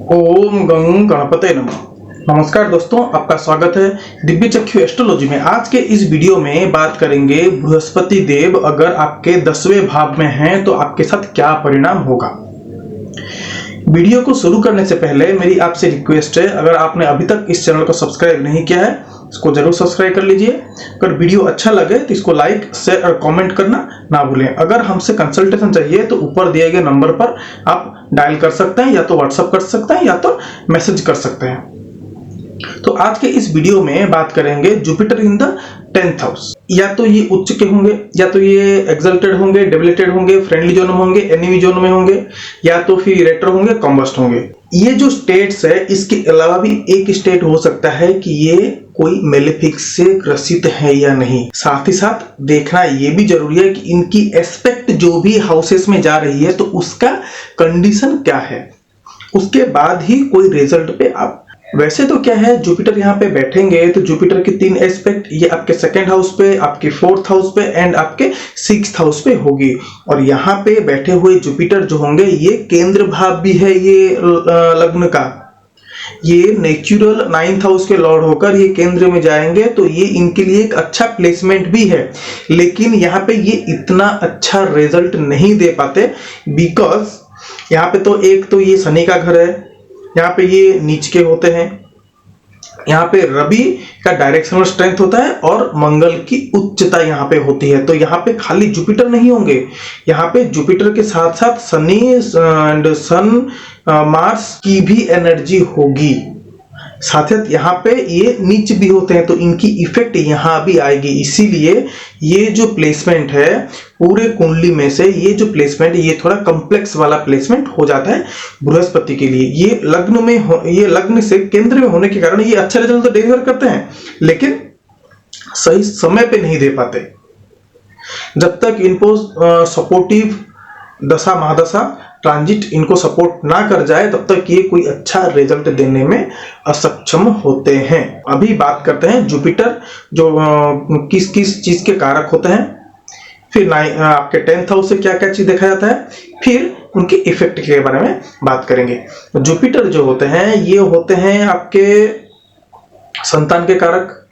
ओम गं गणपते नमः। नमस्कार दोस्तों, आपका स्वागत है दिव्य चक्षु एस्ट्रोलॉजी में। आज के इस वीडियो में बात करेंगे बृहस्पति देव अगर आपके 10वें भाव में हैं तो आपके साथ क्या परिणाम होगा। वीडियो को शुरू करने से पहले मेरी आपसे रिक्वेस्ट है, अगर आपने अभी तक इस चैनल को सब्सक्राइब नहीं किया है इसको जरूर सब्सक्राइब कर लीजिए। अगर वीडियो अच्छा लगे तो इसको लाइक शेयर और कमेंट करना ना भूलें। अगर हमसे कंसल्टेशन चाहिए तो ऊपर दिए गए नंबर पर आप डायल कर सकते हैं, या तो व्हाट्सएप कर सकते हैं या तो मैसेज कर सकते हैं। तो आज के इस वीडियो में बात करेंगे Jupiter in the 10th house. या तो ये उच्च के होंगे, या तो ये एक्सल्टेड होंगे, डेबिलिटेड होंगे, फ्रेंडली जोन में होंगे, एनिमी जोन में होंगे, या तो फिर रेट्रो होंगे, कॉम्बस्ट होंगे। ये जो स्टेट्स है इसके अलावा भी एक स्टेट हो सकता है कि ये कोई मेलेफिक्स से ग्रसित है या नहीं। साथ ही साथ देखना ये भी जरूरी है कि इनकी एस्पेक्ट जो भी हाउसेस में जा रही है तो उसका कंडीशन क्या है, उसके बाद ही कोई रिजल्ट पे आप। वैसे तो क्या है, जुपिटर यहाँ पे बैठेंगे तो जुपिटर की 3 एस्पेक्ट ये आपके 2nd हाउस पे, आपके 4th हाउस पे एंड आपके 6th हाउस पे होगी। और यहाँ पे बैठे हुए जुपिटर जो होंगे ये केंद्र भाव भी है ये लग्न का। ये नेचुरल 9th हाउस के लॉर्ड होकर ये केंद्र में जाएंगे तो ये इनके लिए एक अच्छा प्लेसमेंट भी है, लेकिन यहाँ पे ये इतना अच्छा रिजल्ट नहीं दे पाते। बिकॉज यहाँ पे तो एक तो ये शनि का घर है, यहाँ पे ये नीच के होते हैं, यहाँ पे रवि का डायरेक्शनल स्ट्रेंथ होता है और मंगल की उच्चता यहाँ पे होती है। तो यहाँ पे खाली जुपिटर नहीं होंगे, यहाँ पे जुपिटर के साथ साथ शनि एंड सन मार्स की भी एनर्जी होगी। साथ ही यहाँ पे ये नीच भी होते हैं तो इनकी इफेक्ट यहाँ भी आएगी। इसीलिए ये जो प्लेसमेंट है पूरे कुंडली में से, ये जो प्लेसमेंट ये थोड़ा कॉम्प्लेक्स वाला प्लेसमेंट हो जाता है बृहस्पति के लिए। ये लग्न में ये लग्न से केंद्र में होने के कारण ये अच्छा रिजल्ट तो डिलीवर करते हैं, लेकिन सही समय पे नहीं दे पाते। जब तक इनको सपोर्टिव दशा महादशा ट्रांजिट इनको सपोर्ट ना कर जाए तब तक ये कोई अच्छा रिजल्ट देने में असक्षम होते हैं। अभी बात करते हैं जुपिटर जो किस किस चीज के कारक होते हैं, फिर आपके 10th हाउस से क्या क्या चीज देखा जाता है, फिर उनके इफेक्ट के बारे में बात करेंगे। जुपिटर जो होते हैं ये होते हैं आपके संतान के कारक,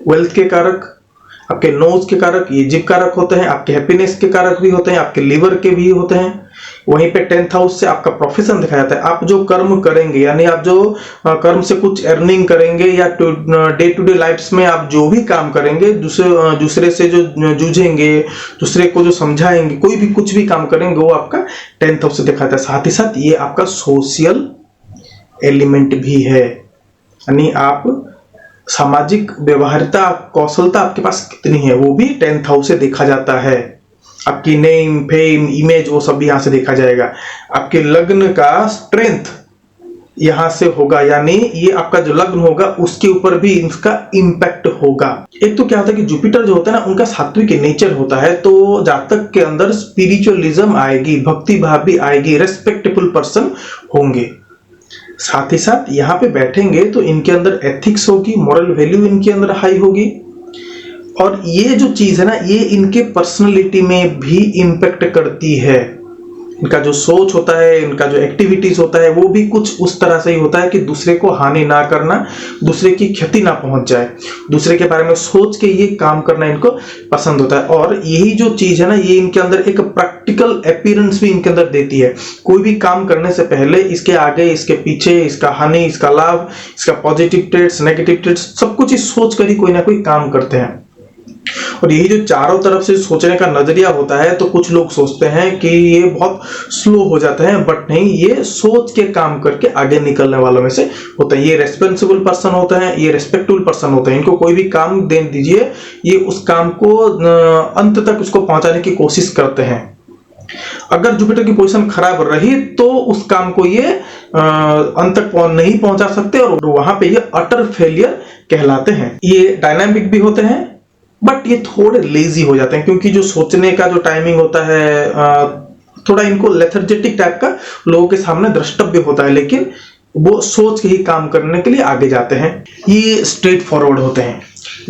वेल्थ के कारक, आपके नोज के कारक, ये जीव कारक होते हैं, आपके हैप्पीनेस के कारक भी होते हैं, आपके लिवर के भी होते हैं। वहीं पे 10th हाउस से आपका प्रोफेशन दिखाया जाता है। आप जो कर्म करेंगे, यानी आप जो कर्म से कुछ अर्निंग करेंगे या डे टू डे लाइफ्स में आप जो भी काम करेंगे, दूसरे से जो जूझेंगे, दूसरे को जो समझाएंगे, कोई भी कुछ भी काम करेंगे वो आपका 10th हाउस से दिखाता है। साथ ही साथ ये आपका सोशल एलिमेंट भी है, यानी आप सामाजिक व्यवहारिता कौशलता आपके पास कितनी है वो भी 10th हाउस से देखा जाता है। आपकी नेम फेम इमेज वो सब यहाँ से देखा जाएगा। आपके लग्न का स्ट्रेंथ यहाँ से होगा, यानी ये आपका जो लग्न होगा उसके ऊपर भी इसका इम्पैक्ट होगा। एक तो क्या होता है कि जुपिटर जो होता है ना उनका सात्विक नेचर होता है, तो जातक के अंदर स्पिरिचुअलिज्म आएगी, भक्ति भाव भी आएगी, रेस्पेक्टेबल पर्सन होंगे। साथ ही साथ यहाँ पे बैठेंगे तो इनके अंदर एथिक्स होगी, मॉरल वैल्यू इनके अंदर हाई होगी। और ये जो चीज है ना ये इनके पर्सनालिटी में भी इम्पैक्ट करती है। इनका जो सोच होता है, इनका जो एक्टिविटीज होता है वो भी कुछ उस तरह से ही होता है कि दूसरे को हानि ना करना, दूसरे की क्षति ना पहुंच जाए, दूसरे के बारे में सोच के ये काम करना इनको पसंद होता है। और यही जो चीज है ना ये इनके अंदर एक प्रैक्टिकल अपीयरेंस भी इनके अंदर देती है। कोई भी काम करने से पहले इसके आगे, इसके पीछे, इसका हानि, इसका लाभ, इसका पॉजिटिव ट्रेड्स, नेगेटिव ट्रेड्स सब कुछ सोच कर ही कोई ना कोई काम करते हैं। और यही जो चारों तरफ से सोचने का नजरिया होता है, तो कुछ लोग सोचते हैं कि ये बहुत स्लो हो जाते हैं, बट नहीं, ये सोच के काम करके आगे निकलने वालों में से होता है। ये रेस्पॉन्सिबल पर्सन होता है, ये रेस्पेक्टेबल पर्सन होता है। इनको कोई भी काम दे दीजिए, ये उस काम को अंत तक उसको पहुंचाने की कोशिश करते हैं। अगर जुपिटर की पोजीशन खराब रही तो उस काम को ये अंत तक नहीं पहुंचा सकते और वहां पे ये अटर फेलियर कहलाते हैं। ये डायनामिक भी होते हैं बट ये थोड़े लेजी हो जाते हैं, क्योंकि जो सोचने का जो टाइमिंग होता है थोड़ा इनको लेथर्जेटिक टाइप का लोगों के सामने द्रष्टव्य होता है, लेकिन वो सोच के ही काम करने के लिए आगे जाते हैं। ये स्ट्रेट फॉरवर्ड होते हैं,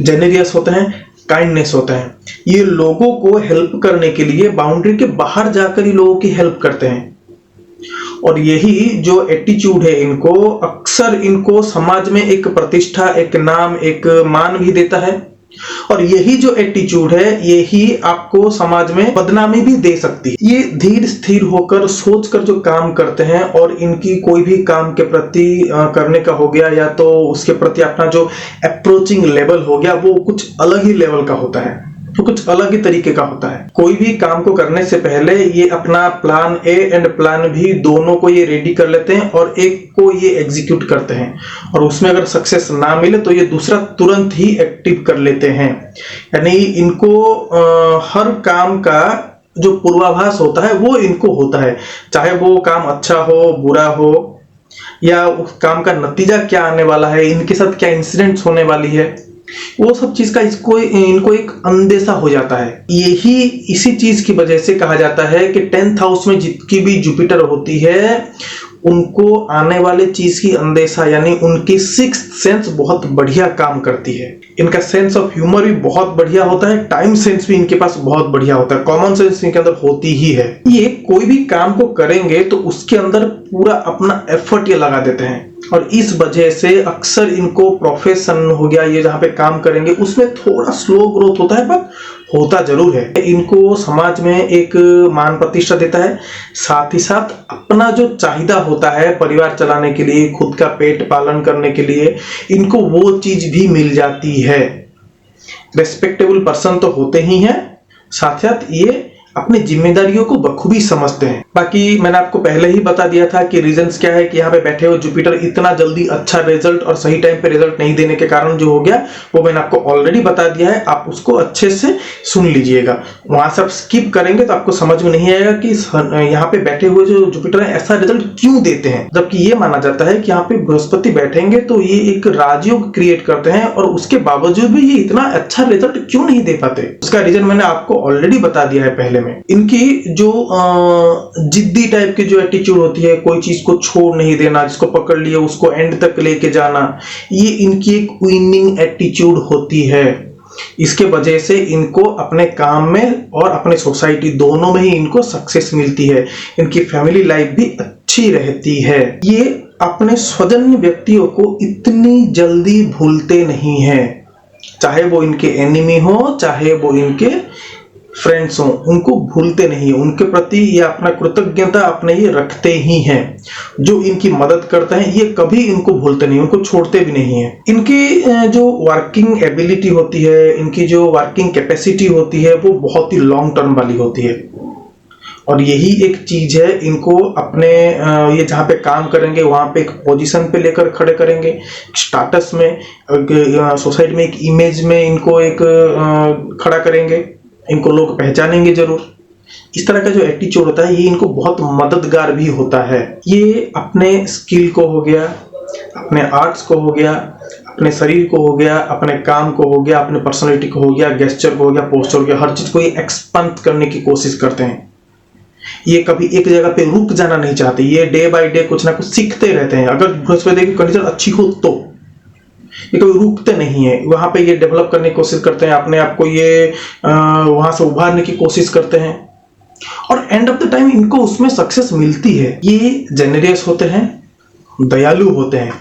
जेनेरियस होते हैं, काइंडनेस होते हैं। ये लोगों को हेल्प करने के लिए बाउंड्री के बाहर जाकर ही लोगों की हेल्प करते हैं। और यही जो एटीट्यूड है इनको अक्सर इनको समाज में एक प्रतिष्ठा, एक नाम, एक मान भी देता है। और यही जो एटीट्यूड है यही आपको समाज में बदनामी भी दे सकती है। ये धीर स्थिर होकर सोचकर जो काम करते हैं और इनकी कोई भी काम के प्रति करने का हो गया या तो उसके प्रति अपना जो अप्रोचिंग लेवल हो गया वो कुछ अलग ही लेवल का होता है, तो कुछ अलग ही तरीके का होता है। कोई भी काम को करने से पहले ये अपना plan A and plan B दोनों को ये रेडी कर लेते हैं और एक को ये एग्जीक्यूट करते हैं, और उसमें अगर सक्सेस ना मिले तो ये दूसरा तुरंत ही एक्टिव कर लेते हैं। यानी इनको हर काम का जो पूर्वाभास होता है वो इनको होता है, चाहे वो काम अच्छा हो, बुरा हो, या उस काम का नतीजा क्या आने वाला है, इनके साथ क्या इंसिडेंट्स होने वाली है, वो सब चीज का इनको एक अंदेशा हो जाता है। यही इसी चीज की वजह से कहा जाता है कि 10th हाउस में जितकी भी जुपिटर होती है उनको आने वाले चीज की अंदेशा, यानी उनकी सिक्स्थ सेंस बहुत बढ़िया काम करती है। इनका सेंस ऑफ ह्यूमर भी बहुत बढ़िया होता है, टाइम सेंस भी इनके पास बहुत बढ़िया होता है, कॉमन सेंस इनके अंदर होती ही है। ये कोई भी काम को करेंगे तो उसके अंदर पूरा अपना एफर्ट ये लगा देते हैं, और इस वजह से अक्सर इनको प्रोफेशन हो गया ये जहां पे काम करेंगे उसमें थोड़ा स्लो ग्रोथ होता है, पर होता जरूर है। इनको समाज में एक मान प्रतिष्ठा देता है, साथ ही साथ अपना जो चाहिदा होता है परिवार चलाने के लिए, खुद का पेट पालन करने के लिए, इनको वो चीज भी मिल जाती है। रेस्पेक्टेबल पर्सन तो होते ही हैं, साथ साथ ये अपनी जिम्मेदारियों को बखूबी समझते हैं। बाकी मैंने आपको पहले ही बता दिया था कि रीजंस क्या है कि यहाँ पे बैठे हुए जुपिटर इतना जल्दी अच्छा रिजल्ट और सही टाइम पे रिजल्ट नहीं देने के कारण जो हो गया वो मैंने आपको ऑलरेडी बता दिया है, आप उसको अच्छे से सुन लीजिएगा। वहां से आप स्किप करेंगे तो आपको समझ में नहीं आएगा कि यहाँ पे बैठे हुए जो जुपिटर है ऐसा रिजल्ट क्यों देते हैं, जबकि ये माना जाता है कि यहाँ पे बृहस्पति बैठेंगे तो ये एक राजयोग क्रिएट करते हैं और उसके बावजूद भी ये इतना अच्छा रिजल्ट क्यों नहीं दे पाते। उसका रीजन मैंने आपको ऑलरेडी बता दिया है पहले में। इनकी जो जिद्दी टाइप की जो एटीट्यूड होती है, कोई चीज को छोड़ नहीं देना, जिसको पकड़ लिए उसको एंड तक लेके जाना, ये इनकी एक विनिंग एटीट्यूड होती है। इसके वजह से इनको अपने काम में और अपने सोसाइटी दोनों में ही इनको सक्सेस मिलती है। इनकी फैमिली लाइफ भी अच्छी रहती है। ये अपने स्वजन व्यक्तियों को इतनी जल्दी भूलते नहीं है, चाहे वो इनके एनिमी हो चाहे वो इनके फ्रेंड्स हो, उनको भूलते नहीं, उनके प्रति ये अपना कृतज्ञता अपने ये रखते ही हैं। जो इनकी मदद करते हैं ये कभी इनको भूलते नहीं, उनको छोड़ते भी नहीं है। इनकी जो वर्किंग एबिलिटी होती है, इनकी जो वर्किंग कैपेसिटी होती है वो बहुत ही लॉन्ग टर्म वाली होती है, और यही एक चीज है इनको अपने ये जहाँ पे काम करेंगे वहां पे एक पोजीशन पे लेकर खड़े करेंगे, स्टेटस में, सोसाइटी में एक इमेज में इनको एक खड़ा करेंगे, इनको लोग पहचानेंगे जरूर। इस तरह का जो एटीट्यूड होता है ये इनको बहुत मददगार भी होता है। ये अपने स्किल को हो गया, अपने आर्ट्स को हो गया, अपने शरीर को हो गया, अपने काम को हो गया, अपने पर्सनालिटी को हो गया, गेस्चर को हो गया, पोस्चर हो गया, हर चीज को ये एक्सपांड करने की कोशिश करते हैं। ये कभी एक जगह पे रुक जाना नहीं चाहते, ये डे बाय डे कुछ ना कुछ सीखते रहते हैं। अगर बृहस्पति की कंडीशन अच्छी हो तो ये कभी रुकते नहीं है, वहां पे ये डेवलप करने की कोशिश करते हैं, अपने आप को ये वहां से उभारने की कोशिश करते हैं, और एंड ऑफ द टाइम इनको उसमें सक्सेस मिलती है। ये जेनरियस होते हैं, दयालु होते हैं,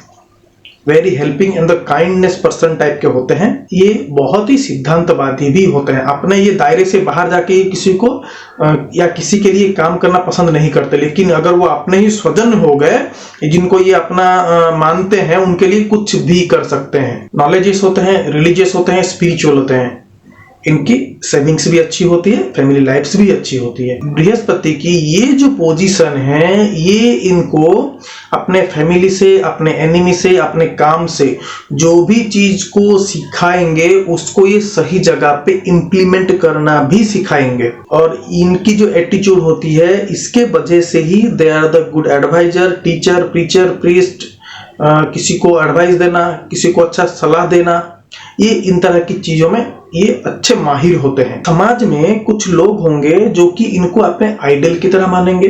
very helping and the kindness person type के होते हैं। ये बहुत ही सिद्धांतवादी भी होते हैं, अपने ये दायरे से बाहर जाके किसी को या किसी के लिए काम करना पसंद नहीं करते, लेकिन अगर वो अपने ही स्वजन हो गए जिनको ये अपना मानते हैं उनके लिए कुछ भी कर सकते हैं। नॉलेजियस होते हैं, रिलीजियस होते हैं, स्पिरिचुअल होते हैं। इनकी सेविंग्स भी अच्छी होती है, फैमिली लाइफ्स भी अच्छी होती है। बृहस्पति की ये जो पोजीशन है ये इनको अपने फैमिली से, अपने एनिमी से, अपने काम से जो भी चीज को सिखाएंगे उसको ये सही जगह पे इम्प्लीमेंट करना भी सिखाएंगे। और इनकी जो एटीट्यूड होती है इसके वजह से ही they are the good adviser, teacher, preacher, priest, किसी को एडवाइस देना, किसी को अच्छा सलाह देना, ये इन तरह की चीजों में ये अच्छे माहिर होते हैं। समाज में कुछ लोग होंगे जो कि इनको अपने आइडल की तरह मानेंगे,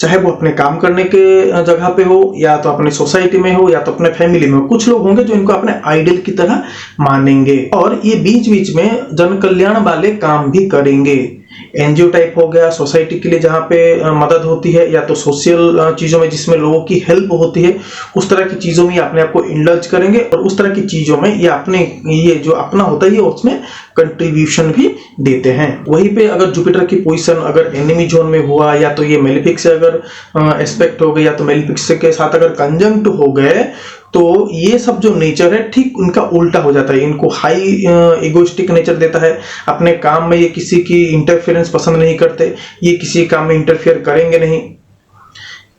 चाहे वो अपने काम करने के जगह पे हो या तो अपने सोसाइटी में हो या तो अपने फैमिली में हो। कुछ लोग होंगे जो इनको अपने आइडल की तरह मानेंगे और ये बीच बीच में जन कल्याण वाले काम भी करेंगे। एनजीओ टाइप हो गया, सोसाइटी के लिए जहाँ पे मदद होती है, या तो सोशल चीजों में जिसमें लोगों की हेल्प होती है, उस तरह की चीजों में ये अपने आप को इंडल्ज करेंगे और उस तरह की चीजों में ये अपने ये जो अपना होता है ये उसमें कंट्रीब्यूशन भी देते हैं। वहीं पे अगर जुपिटर की पोजीशन अगर एनिमी जोन में हुआ, या तो ये मेलेफिक से अगर एस्पेक्ट हो गए, या तो मेलेफिक के साथ अगर कंजंक्ट हो गए, तो ये सब जो नेचर है ठीक उनका उल्टा हो जाता है। इनको हाई इगोइस्टिक नेचर देता है, अपने काम में ये किसी की इंटरफेरेंस पसंद नहीं करते, ये किसी काम में इंटरफेयर करेंगे नहीं।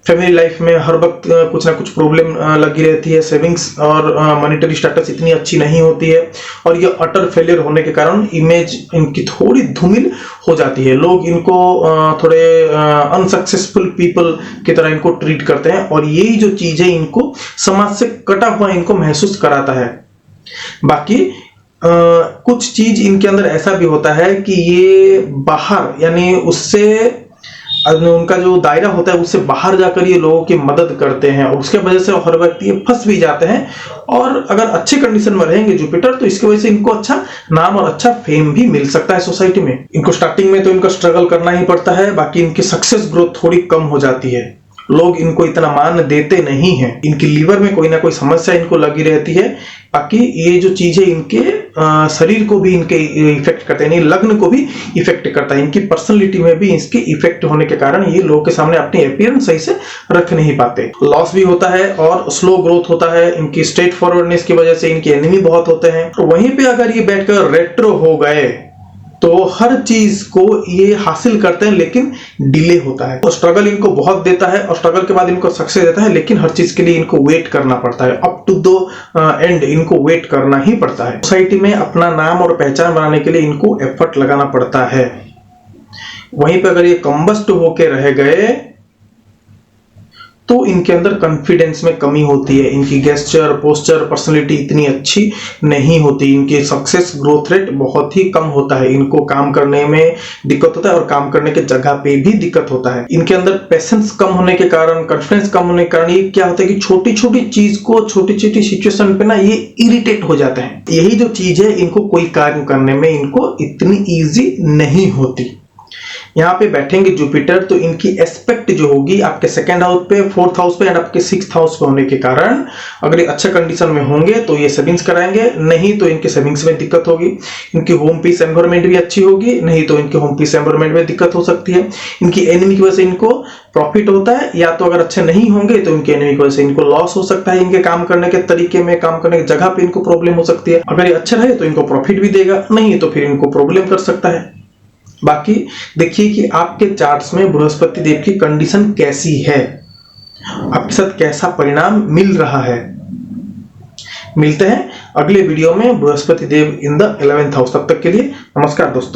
फैमिली लाइफ में हर वक्त कुछ ना कुछ प्रॉब्लम लगी रहती है, सेविंग्स और मॉनेटरी स्टेटस इतनी अच्छी नहीं होती है, और ये अटर फेलियर होने के कारण इमेज इनकी थोड़ी धूमिल हो जाती है। लोग इनको थोड़े अनसक्सेसफुल पीपल की तरह इनको ट्रीट करते हैं, और यही जो चीज है इनको समाज से कटा हुआ इनको महसूस कराता है। बाकी कुछ चीज इनके अंदर ऐसा भी होता है कि ये बाहर यानी उससे उनका जो दायरा होता है उससे बाहर जाकर ये लोगों की मदद करते हैं, और उसके वजह से हर व्यक्ति ये फंस भी जाते हैं। और अगर अच्छे कंडीशन में रहेंगे जुपिटर, तो इसकी वजह से इनको अच्छा नाम और अच्छा फेम भी मिल सकता है सोसाइटी में। इनको स्टार्टिंग में तो इनको स्ट्रगल करना ही पड़ता है, बाकी इनकी सक्सेस ग्रोथ थोड़ी कम हो जाती है, लोग इनको इतना मान देते नहीं हैं। इनकी लीवर में कोई ना कोई समस्या इनको लगी रहती है। बाकी ये जो चीज है इनके शरीर को भी इनके इफेक्ट करते हैं, लग्न को भी इफेक्ट करता है, इनकी पर्सनैलिटी में भी इसके इफेक्ट होने के कारण ये लोगों के सामने अपनी अपीयरेंस सही से रख नहीं पाते। लॉस भी होता है और स्लो ग्रोथ होता है। इनकी स्ट्रेट फॉरवर्डनेस की वजह से इनके एनिमी बहुत होते हैं। तो वहीं पे अगर ये बैठकर रेट्रो हो गए तो हर चीज को ये हासिल करते हैं, लेकिन डिले होता है। और स्ट्रगल इनको बहुत देता है, और स्ट्रगल के बाद इनको सक्सेस देता है, लेकिन हर चीज के लिए इनको वेट करना पड़ता है। अप टू द एंड इनको वेट करना ही पड़ता है। सोसाइटी में अपना नाम और पहचान बनाने के लिए इनको एफर्ट लगाना पड़ता है। वहीं पे अगर ये कंबस्ट होके रह गए तो इनके अंदर कॉन्फिडेंस में कमी होती है, इनकी गेस्चर, पोस्चर, पर्सनालिटी इतनी अच्छी नहीं होती, इनकी सक्सेस ग्रोथ रेट बहुत ही कम होता है। इनको काम करने में दिक्कत होता है, और काम करने के जगह पे भी दिक्कत होता है। इनके अंदर पेशेंस कम होने के कारण, कॉन्फिडेंस कम होने के कारण ये क्या होता है कि छोटी छोटी चीज को, छोटी छोटी सिचुएशन पे ना ये इरिटेट हो जाते हैं। यही जो चीज है इनको कोई कार्य करने में इनको इतनी ईजी नहीं होती। यहाँ पे बैठेंगे जुपिटर तो इनकी एस्पेक्ट जो होगी आपके सेकंड हाउस पे, फोर्थ हाउस पे एंड आपके सिक्स्थ हाउस पे होने के कारण, अगर ये अच्छे कंडीशन में होंगे तो ये सेविंग्स कराएंगे, नहीं तो इनके सेविंग्स में दिक्कत होगी। इनकी होम पीस एनवायरनमेंट भी अच्छी होगी, नहीं तो इनके होम पीस एनवायरनमेंट में दिक्कत हो सकती है। इनकी एनिमी की वजह से इनको प्रॉफिट होता है, या तो अगर अच्छे नहीं होंगे तो इनके एनिमी की वजह से इनको लॉस हो सकता है। इनके काम करने के तरीके में, काम करने की जगह पे इनको प्रॉब्लम हो सकती है। अगर ये अच्छे रहे तो इनको प्रॉफिट भी देगा, नहीं तो फिर इनको प्रॉब्लम कर सकता है। बाकी देखिए कि आपके चार्ट्स में बृहस्पति देव की कंडीशन कैसी है, आपके साथ कैसा परिणाम मिल रहा है। मिलते हैं अगले वीडियो में बृहस्पति देव इन द 11th हाउस। तब तक के लिए नमस्कार दोस्तों।